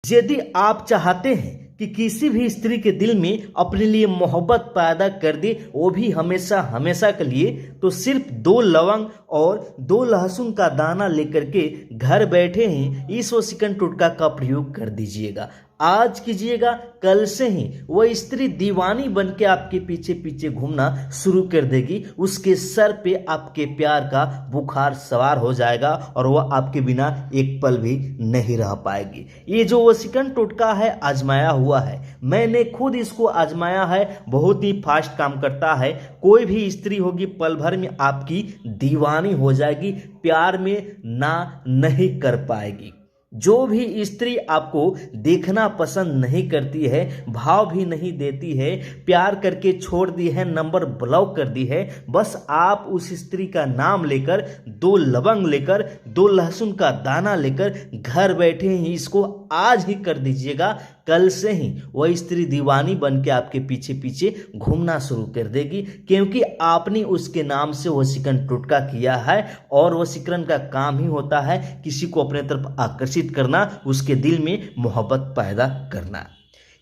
यदि आप चाहते हैं कि किसी भी स्त्री के दिल में अपने लिए मोहब्बत पैदा कर दे, वो भी हमेशा हमेशा के लिए, तो सिर्फ 2 लवंग और 2 लहसुन का दाना लेकर के घर बैठे ही इस वशीकरण टोटका का प्रयोग कर दीजिएगा। आज कीजिएगा, कल से ही वह स्त्री दीवानी बन के आपके पीछे पीछे घूमना शुरू कर देगी। उसके सर पे आपके प्यार का बुखार सवार हो जाएगा और वह आपके बिना एक पल भी नहीं रह पाएगी। ये जो वशीकरण टोटका है आजमाया हुआ है, मैंने खुद इसको आजमाया है। बहुत ही फास्ट काम करता है। कोई भी स्त्री होगी पल भर में आपकी दीवानी हो जाएगी, प्यार में ना नहीं कर पाएगी। जो भी स्त्री आपको देखना पसंद नहीं करती है, भाव भी नहीं देती है, प्यार करके छोड़ दी है, नंबर ब्लॉक कर दी है, बस आप उस स्त्री का नाम लेकर 2 लवंग लेकर 2 लहसुन का दाना लेकर घर बैठे ही इसको आज ही कर दीजिएगा। कल से ही वह स्त्री दीवानी बन के आपके पीछे पीछे घूमना शुरू कर देगी, क्योंकि आपने उसके नाम से वशीकरण टोटका किया है। और वशीकरण का काम ही होता है किसी को अपने तरफ आकर्षित करना, उसके दिल में मोहब्बत पैदा करना।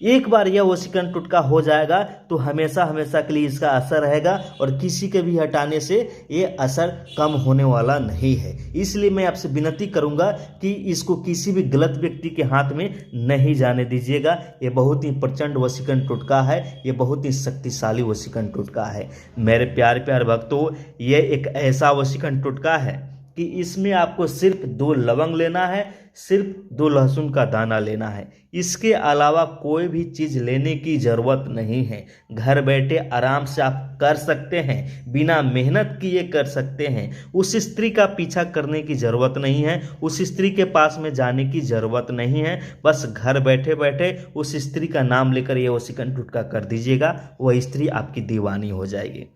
एक बार यह वशीकरण टोटका हो जाएगा तो हमेशा हमेशा के लिए इसका असर रहेगा और किसी के भी हटाने से ये असर कम होने वाला नहीं है। इसलिए मैं आपसे विनती करूंगा कि इसको किसी भी गलत व्यक्ति के हाथ में नहीं जाने दीजिएगा। ये बहुत ही प्रचंड वशीकरण टोटका है, ये बहुत ही शक्तिशाली वशीकरण टोटका है। मेरे प्यारे भक्तों, ये एक ऐसा वशीकरण टोटका है कि इसमें आपको सिर्फ 2 लवंग लेना है, सिर्फ 2 लहसुन का दाना लेना है। इसके अलावा कोई भी चीज़ लेने की ज़रूरत नहीं है। घर बैठे आराम से आप कर सकते हैं, बिना मेहनत किए कर सकते हैं। उस स्त्री का पीछा करने की ज़रूरत नहीं है, उस स्त्री के पास में जाने की ज़रूरत नहीं है। बस घर बैठे बैठे उस स्त्री का नाम लेकर ये वशीकरण टोटका कर दीजिएगा, वह स्त्री आपकी दीवानी हो जाएगी।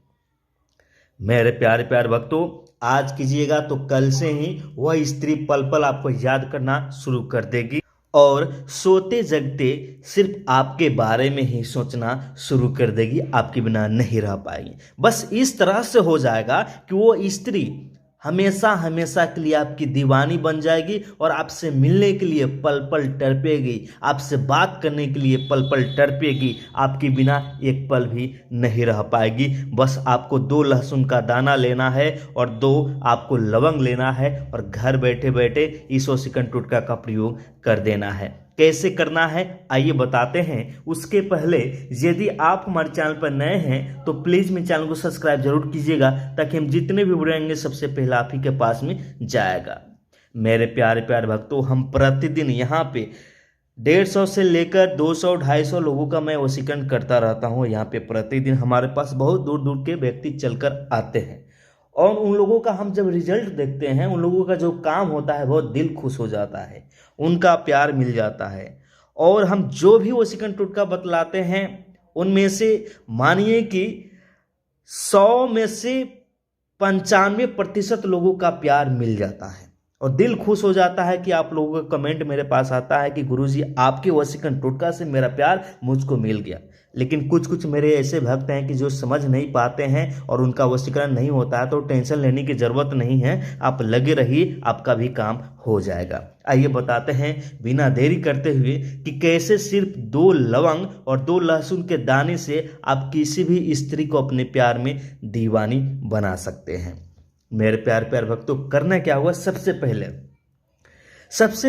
मेरे प्यारे भक्तों, आज कीजिएगा तो कल से ही वह स्त्री पल पल आपको याद करना शुरू कर देगी और सोते जगते सिर्फ आपके बारे में ही सोचना शुरू कर देगी, आपके बिना नहीं रह पाएगी। बस इस तरह से हो जाएगा कि वो स्त्री हमेशा हमेशा के लिए आपकी दीवानी बन जाएगी और आपसे मिलने के लिए पल पल तड़पेगी, आपसे बात करने के लिए पल पल तड़पेगी, आपके बिना एक पल भी नहीं रह पाएगी। बस आपको 2 लहसुन का दाना लेना है और 2 आपको लवंग लेना है और घर बैठे बैठे इस वशीकरण टोटका का प्रयोग कर देना है। कैसे करना है आइए बताते हैं। उसके पहले यदि आप हमारे चैनल पर नए हैं तो प्लीज़ मेरे चैनल को सब्सक्राइब जरूर कीजिएगा, ताकि हम जितने भी वीडियो आएंगे सबसे पहले आप ही के पास में जाएगा। मेरे प्यारे भक्तों, हम प्रतिदिन यहाँ पे 150 से लेकर 200 250 लोगों का मैं वशीकरण करता रहता हूँ। यहाँ पे प्रतिदिन हमारे पास बहुत दूर दूर के व्यक्ति चलकर आते हैं और उन लोगों का हम जब रिजल्ट देखते हैं, उन लोगों का जो काम होता है बहुत दिल खुश हो जाता है, उनका प्यार मिल जाता है। और हम जो भी वशीकरण टोटका बतलाते हैं उनमें से मानिए कि 100 में से 95% लोगों का प्यार मिल जाता है और दिल खुश हो जाता है कि आप लोगों का कमेंट मेरे पास आता है कि गुरुजी आपके वशीकरण टोटका से मेरा प्यार मुझको मिल गया। लेकिन कुछ मेरे ऐसे भक्त हैं कि जो समझ नहीं पाते हैं और उनका वशीकरण नहीं होता है, तो टेंशन लेने की ज़रूरत नहीं है, आप लगे रहिए, आपका भी काम हो जाएगा। आइए बताते हैं बिना देरी करते हुए कि कैसे सिर्फ 2 लवंग और 2 लहसुन के दाने से आप किसी भी स्त्री को अपने प्यार में दीवानी बना सकते हैं। मेरे प्यार भक्तों, करना क्या हुआ, सबसे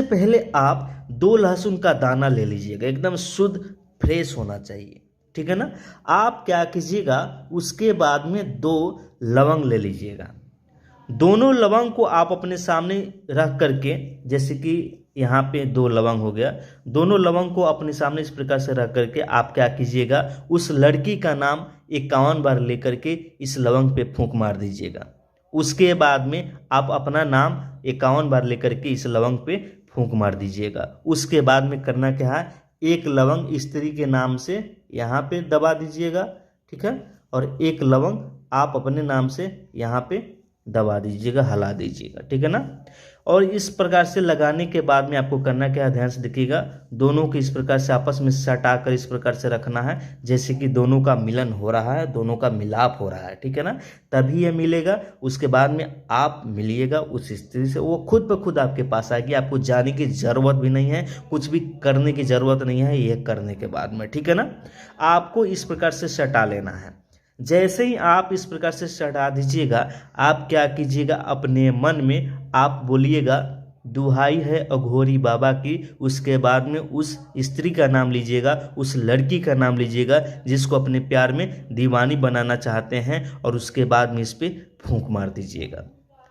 पहले आप 2 लहसुन का दाना ले लीजिएगा, एकदम शुद्ध फ्रेश होना चाहिए, ठीक है ना। आप क्या कीजिएगा, उसके बाद में 2 लवंग ले लीजिएगा। दोनों लवंग को आप अपने सामने रख करके, जैसे कि यहाँ पे 2 लवंग हो गया, दोनों लवंग को अपने सामने इस प्रकार से रख करके आप क्या कीजिएगा, उस लड़की का नाम 51 बार लेकर के इस लवंग पे फूंक मार दीजिएगा। उसके बाद में आप अपना नाम 51 बार लेकर के इस लवंग पे फूंक मार दीजिएगा। उसके बाद में करना क्या है, 1 लवंग स्त्री के नाम से यहाँ पे दबा दीजिएगा, ठीक है, और 1 लवंग आप अपने नाम से यहाँ पे दबा दीजिएगा, हिला दीजिएगा, ठीक है ना। और इस प्रकार से लगाने के बाद में आपको करना क्या है, ध्यान से देखिएगा। दोनों को इस प्रकार से आपस में सटा कर इस प्रकार से रखना है जैसे कि दोनों का मिलन हो रहा है, दोनों का मिलाप हो रहा है, ठीक है ना। तभी ये मिलेगा। उसके बाद में आप मिलिएगा उस स्त्री से, वो खुद ब खुद आपके पास आएगी। आपको जाने की ज़रूरत भी नहीं है, कुछ भी करने की ज़रूरत नहीं है ये करने के बाद में, ठीक है ना। आपको इस प्रकार से सटा लेना है। जैसे ही आप इस प्रकार से सटा दीजिएगा, आप क्या कीजिएगा, अपने मन में आप बोलिएगा दुहाई है अघोरी बाबा की। उसके बाद में उस स्त्री का नाम लीजिएगा, उस लड़की का नाम लीजिएगा जिसको अपने प्यार में दीवानी बनाना चाहते हैं, और उसके बाद में इस पर फूंक मार दीजिएगा,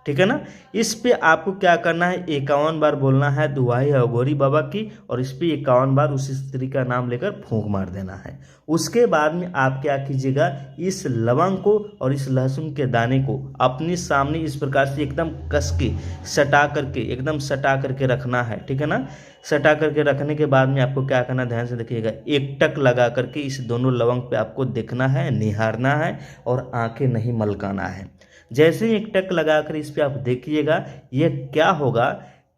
ठीक है ना। इस पे आपको क्या करना है, 51 बार बोलना है दुहाई है अघोरी बाबा की, और इस पे 51 बार उस स्त्री का नाम लेकर फूंक मार देना है। उसके बाद में आप क्या कीजिएगा, इस लवंग को और इस लहसुन के दाने को अपने सामने इस प्रकार से एकदम कस के सटा करके, एकदम सटा करके रखना है, ठीक है ना। सटा करके रखने के बाद में आपको क्या करना, ध्यान से देखिएगा, एक टक लगा करके इस दोनों लवंग पे आपको देखना है, निहारना है और आंखें नहीं मलकाना है। जैसे ही एक टक लगाकर इस पे आप देखिएगा, ये क्या होगा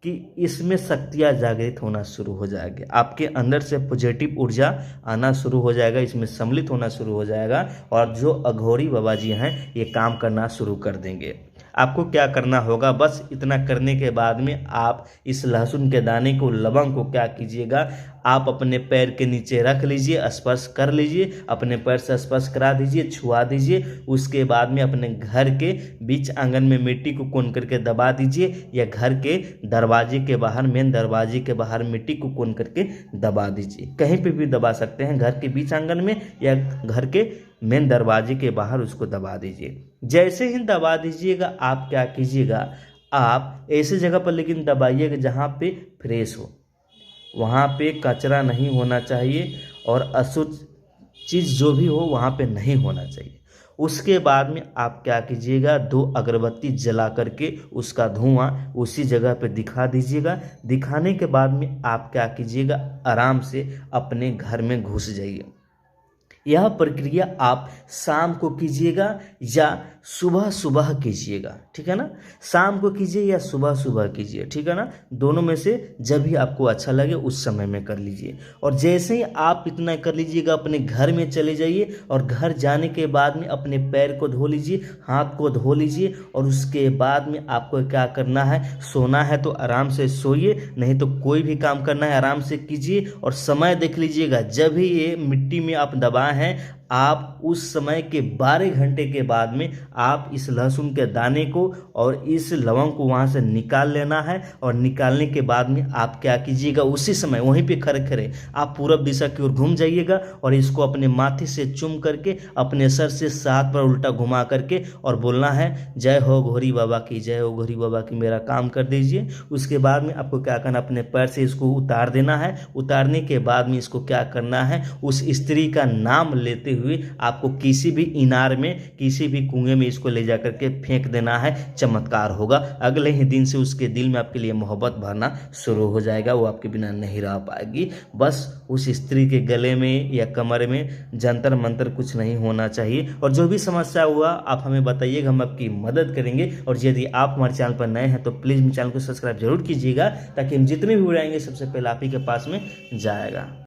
कि इसमें शक्तियाँ जागृत होना शुरू हो जाएगी, आपके अंदर से पॉजिटिव ऊर्जा आना शुरू हो जाएगा, इसमें सम्मिलित होना शुरू हो जाएगा, और जो अघोरी बाबा जी हैं ये काम करना शुरू कर देंगे। आपको क्या करना होगा, बस इतना करने के बाद में आप इस लहसुन के दाने को, लवंग को क्या कीजिएगा, आप अपने पैर के नीचे रख लीजिए, स्पर्श कर लीजिए, अपने पैर से स्पर्श करा दीजिए, छुआ दीजिए। उसके बाद में अपने घर के बीच आंगन में मिट्टी को कोन करके दबा दीजिए, या घर के दरवाजे के बाहर, मेन दरवाजे के बाहर मिट्टी को कोन करके दबा दीजिए। कहीं पे भी दबा सकते हैं, घर के बीच आंगन में या घर के मेन दरवाजे के बाहर उसको दबा दीजिए। जैसे ही दबा दीजिएगा, आप क्या कीजिएगा, आप ऐसी जगह पर लेकिन दबाइएगा जहाँ पे फ्रेश हो, वहाँ पे कचरा नहीं होना चाहिए, और अशुद्ध चीज़ जो भी हो वहाँ पे नहीं होना चाहिए। उसके बाद में आप क्या कीजिएगा, 2 अगरबत्ती जला करके उसका धुआं उसी जगह पे दिखा दीजिएगा। दिखाने के बाद में आप क्या कीजिएगा, आराम से अपने घर में घुस जाइए। यह प्रक्रिया आप शाम को कीजिएगा या सुबह सुबह कीजिएगा, ठीक है ना। शाम को कीजिए या सुबह सुबह कीजिए, ठीक है ना। दोनों में से जब भी आपको अच्छा लगे उस समय में कर लीजिए। और जैसे ही आप इतना कर लीजिएगा, अपने घर में चले जाइए, और घर जाने के बाद में अपने पैर को धो लीजिए, हाथ को धो लीजिए, और उसके बाद में आपको क्या करना है, सोना है तो आराम से सोइए, नहीं तो कोई भी काम करना है आराम से कीजिए। और समय देख लीजिएगा, जब भी ये मिट्टी में आप दबाए हैं, आप उस समय के 12 घंटे के बाद में आप इस लहसुन के दाने को और इस लवंग को वहाँ से निकाल लेना है। और निकालने के बाद में आप क्या कीजिएगा, उसी समय वहीं पे खड़े खड़े आप पूरब दिशा की ओर घूम जाइएगा, और इसको अपने माथे से चूम करके अपने सर से 7 बार उल्टा घुमा करके और बोलना है जय हो घोरी बाबा की, जय हो घोरी बाबा की, मेरा काम कर दीजिए। उसके बाद में आपको क्या करना, अपने पैर से इसको उतार देना है। उतारने के बाद में इसको क्या करना है, उस स्त्री का नाम लेते हुए आपको किसी भी इनार में, किसी भी कुएं में इसको ले जाकर के फेंक देना है। चमत्कार होगा, अगले ही दिन से उसके दिल में आपके लिए मोहब्बत भरना शुरू हो जाएगा, वो आपके बिना नहीं रह पाएगी। बस उस स्त्री के गले में या कमर में जंतर मंतर कुछ नहीं होना चाहिए। और जो भी समस्या हुआ आप हमें बताइएगा, हम आपकी मदद करेंगे। और यदि आप हमारे चैनल पर नए हैं तो प्लीज़ मेरे चैनल को सब्सक्राइब जरूर कीजिएगा, ताकि हम जितने भी वीडियो आएंगे सबसे पहले आप ही के पास में जाएगा।